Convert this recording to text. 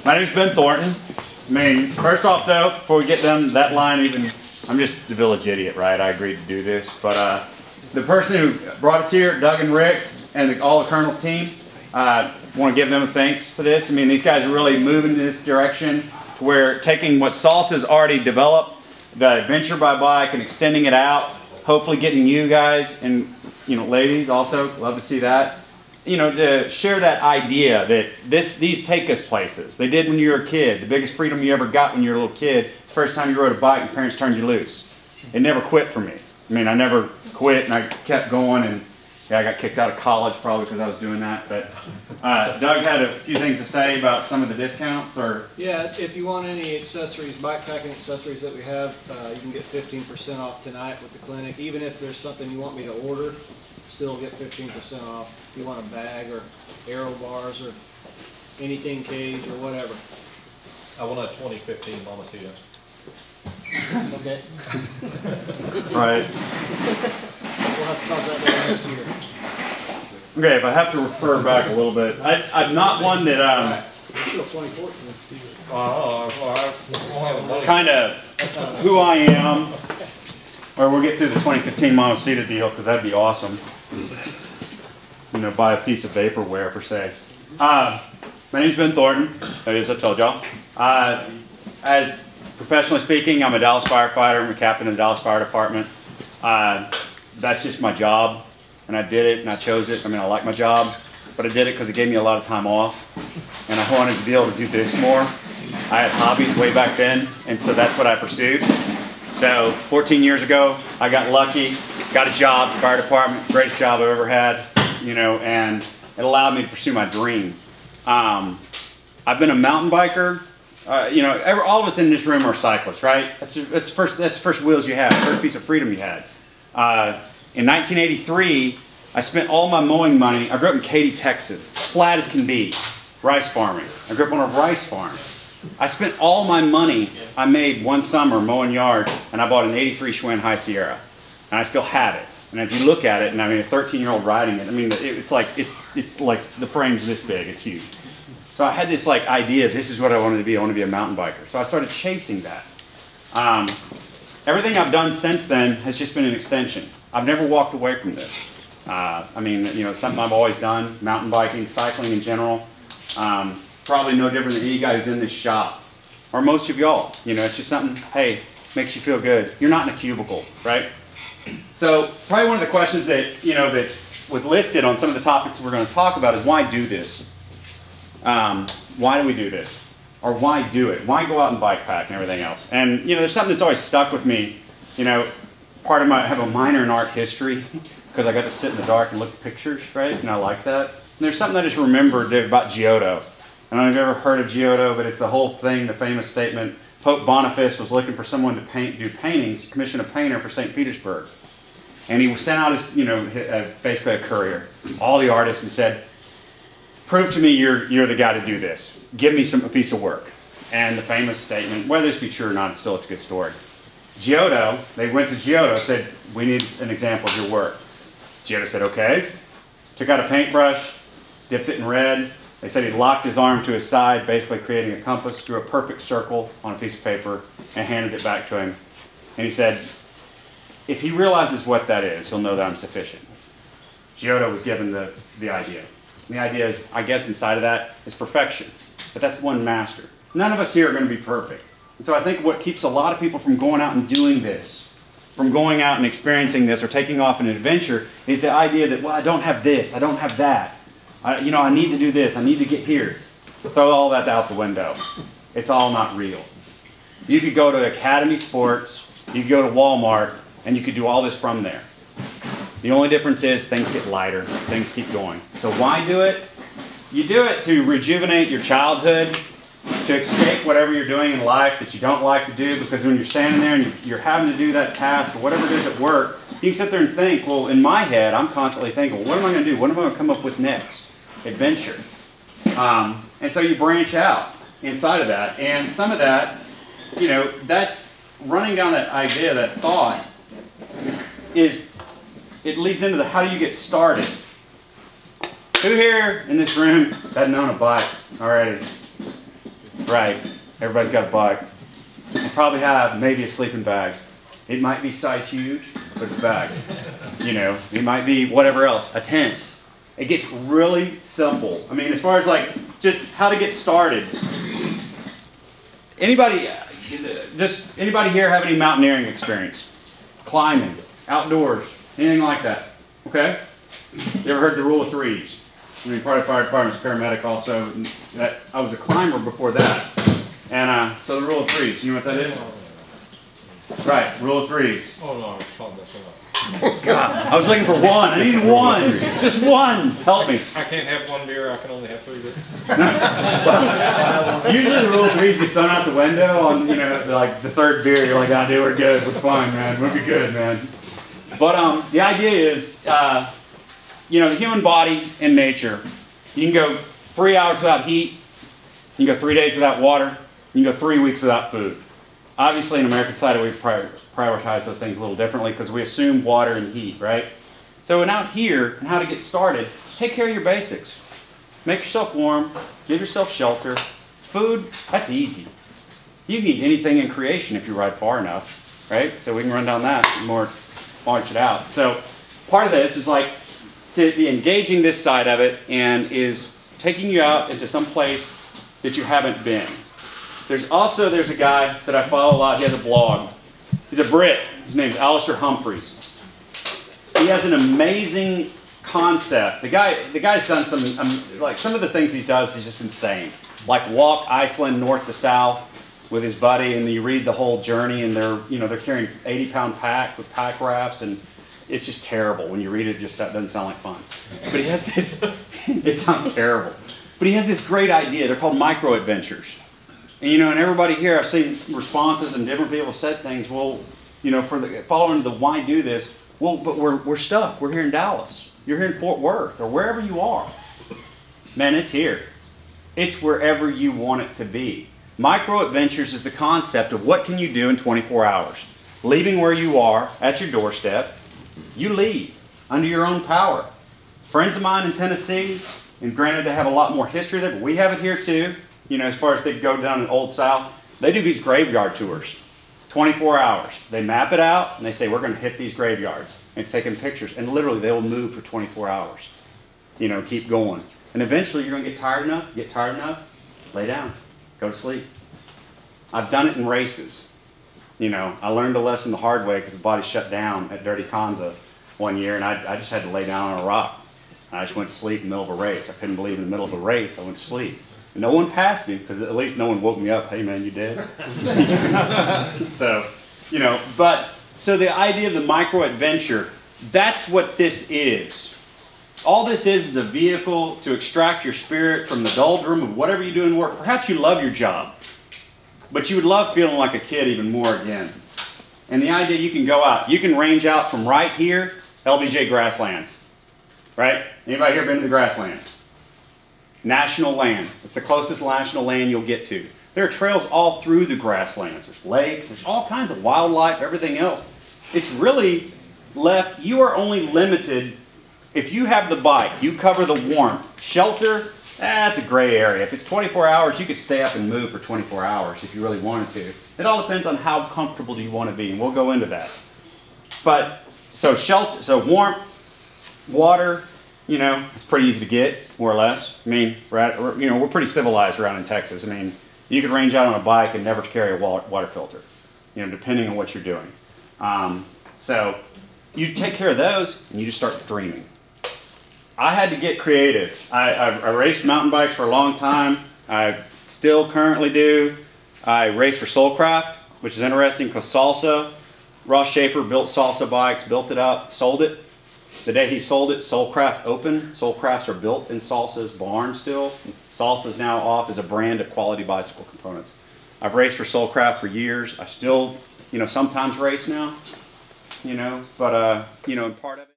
My name's Ben Thornton. I mean, first off though, before we get done that line, even I'm just the village idiot, right? I agreed to do this, but the person who brought us here, Doug and Rick, and all the Colonel's team, I want to give them a thanks for this. I mean, these guys are really moving in this direction where taking what Salsa's already developed, the adventure by bike, and extending it out, hopefully getting you guys and ladies also, love to see that, to share that idea that these take us places. They did when you were a kid. The biggest freedom you ever got when you were a little kid, the first time you rode a bike, your parents turned you loose. It never quit for me. I mean, I never quit, and I kept going, and yeah, I got kicked out of college probably because I was doing that. But Doug had a few things to say about some of the discounts, or yeah, if you want any accessories, bikepacking accessories that we have, you can get 15% off tonight with the Clinc. Even if there's something you want me to order, still get 15% off. If you want a bag or aero bars or anything cage or whatever. I want a 2015 Montecito. Okay. Right. We'll have to talk about that next year. Okay, if I have to refer back a little bit, I'm not one that Still 2014. kind of who I am, or we'll get through the 2015 Montecito deal because that'd be awesome. Buy a piece of vaporware per se. My name's Ben Thornton, as I told y'all. As professionally speaking, I'm a Dallas firefighter. I'm a captain in the Dallas Fire Department. That's just my job, and I did it, and I chose it. I mean, I like my job, but I did it because it gave me a lot of time off, and I wanted to be able to do this more. I had hobbies way back then, and so that's what I pursued. So 14 years ago, I got lucky, got a job, fire department, greatest job I've ever had, and it allowed me to pursue my dream. I've been a mountain biker. All of us in this room are cyclists, right? That's the first wheels you had, first piece of freedom you had. In 1983, I spent all my mowing money. I grew up in Katy, Texas, flat as can be, rice farming. I grew up on a rice farm. I spent all my money I made one summer mowing yard, and I bought an 83 Schwinn High Sierra, and I still have it. And if you look at it, and I mean a 13-year-old riding it, I mean it's like the frame's this big, it's huge. So I had this idea, this is what I wanted to be. I want to be a mountain biker. So I started chasing that. Everything I've done since then has just been an extension. I've never walked away from this. It's something I've always done, mountain biking, cycling in general. Probably no different than any guy who's in this shop, or most of y'all. It's just something, hey, makes you feel good. You're not in a cubicle, right? So probably one of the questions that, that was listed on some of the topics we're going to talk about is why do this? Why do we do this? Or why do it? Why go out and bike pack and everything else? And, there's something that's always stuck with me. I have a minor in art history because I got to sit in the dark and look at pictures, right? And I like that. And there's something I just remembered about Giotto. I don't know if you've ever heard of Giotto, but it's the whole thing, the famous statement. Pope Boniface was looking for someone to do paintings, commission a painter for St. Petersburg. And he sent out his, basically a courier, all the artists, and said, prove to me you're the guy to do this. Give me a piece of work. And the famous statement, whether this be true or not, it's a good story. Giotto, they went to Giotto, said, we need an example of your work. Giotto said, okay. Took out a paintbrush, dipped it in red. They said he locked his arm to his side, basically creating a compass, drew a perfect circle on a piece of paper, and handed it back to him. And he said, if he realizes what that is, he'll know that I'm sufficient. Giotto was given the idea. And the idea is, I guess inside of that is perfection. But that's one master. None of us here are going to be perfect. And so I think what keeps a lot of people from going out and doing this, from going out and experiencing this or taking off an adventure, is the idea that, well, I don't have this, I don't have that. I need to do this, I need to get here. Throw all that out the window. It's all not real. You could go to Academy Sports, you could go to Walmart, and you could do all this from there. The only difference is things get lighter, things keep going. So why do it? You do it to rejuvenate your childhood, to escape whatever you're doing in life that you don't like to do, because when you're standing there and you're having to do that task or whatever it is at work, you can sit there and think, well, in my head, I'm constantly thinking, well, what am I going to do? What am I going to come up with next? Adventure. And so you branch out inside of that. And some of that, that's running down that idea, that thought, it leads into the how do you get started. Who here in this room has known a bike already? Right. Everybody's got a bike. You probably have maybe a sleeping bag. It might be size huge, but it's a bag. You know, it might be whatever else, a tent. It gets really simple. I mean, as far as like just how to get started. Anybody here have any mountaineering experience? Climbing, outdoors, anything like that? Okay? You ever heard the rule of threes? I mean, part of the fire department's paramedic also. I was a climber before that. And so the rule of threes, you know what that is? Right, rule of threes. Oh no, I was trying to mess it up. God, I was looking for one. I needed one. Just one. Help me. I can't have one beer, I can only have 3 beers. Usually the rule of threes gets thrown out the window on, you know, like the third beer. You're like, dude, we're good. We're fine, man. We'll be good, man. But the idea is, you know, the human body and nature, you can go 3 hours without heat. You can go 3 days without water. You can go 3 weeks without food. Obviously, in American society, we prioritize those things a little differently because we assume water and heat, right? So out here, and how to get started, take care of your basics. Make yourself warm, give yourself shelter. Food, that's easy. You can eat anything in creation if you ride far enough, right? So we can run down that and more march it out. So part of this is like to be engaging this side of it and is taking you out into some place that you haven't been. There's a guy that I follow a lot. He has a blog. He's a Brit. His name's Alistair Humphries. He has an amazing concept. The guy's done some of the things he does is just insane. Like walk Iceland north to south with his buddy, and you read the whole journey, and they're carrying 80-pound pack with pack rafts, and it's just terrible when you read it. It just doesn't sound like fun. But he has this. It sounds terrible. But he has this great idea. They're called micro adventures. And and everybody here, I've seen responses and different people said things. Well, for following the why do this? Well, but we're stuck. We're here in Dallas. You're here in Fort Worth or wherever you are. Man, it's here. It's wherever you want it to be. Micro adventures is the concept of what can you do in 24 hours. Leaving where you are at your doorstep, you leave under your own power. Friends of mine in Tennessee, and granted they have a lot more history there, but we have it here too. As far as they go down in Old South, they do these graveyard tours, 24 hours. They map it out and they say, we're going to hit these graveyards. And it's taking pictures. And literally they will move for 24 hours. Keep going. And eventually you're going to get tired enough, lay down, go to sleep. I've done it in races. I learned a lesson the hard way because the body shut down at Dirty Kanza one year, and I just had to lay down on a rock. And I just went to sleep in the middle of a race. I couldn't believe in the middle of a race I went to sleep. No one passed me because at least no one woke me up. Hey man, you dead? So the idea of the micro adventure, that's what this is. All this is a vehicle to extract your spirit from the doldrum of whatever you do in work. Perhaps you love your job, but you would love feeling like a kid even more again. And the idea you can go out, you can range out from right here, LBJ grasslands, right? Anybody here been to the grasslands? National land. It's the closest national land you'll get to. There are trails all through the grasslands. There's lakes, there's all kinds of wildlife, everything else. It's really left, you are only limited, if you have the bike, you cover the warmth. Shelter, that's a gray area. If it's 24 hours, you could stay up and move for 24 hours if you really wanted to. It all depends on how comfortable do you want to be, and we'll go into that. But, so shelter, so warmth, water, it's pretty easy to get, more or less. I mean, we're pretty civilized around in Texas. I mean, you could range out on a bike and never carry a water filter, depending on what you're doing. So you take care of those, and you just start dreaming. I had to get creative. I raced mountain bikes for a long time. I still currently do. I race for Soulcraft, which is interesting because Salsa, Ross Schaefer built Salsa bikes, built it up, sold it. The day he sold it, Soulcraft opened. Soulcrafts are built in Salsa's barn still. Salsa's now off as a brand of quality bicycle components. I've raced for Soulcraft for years. I still, sometimes race now, but, part of it.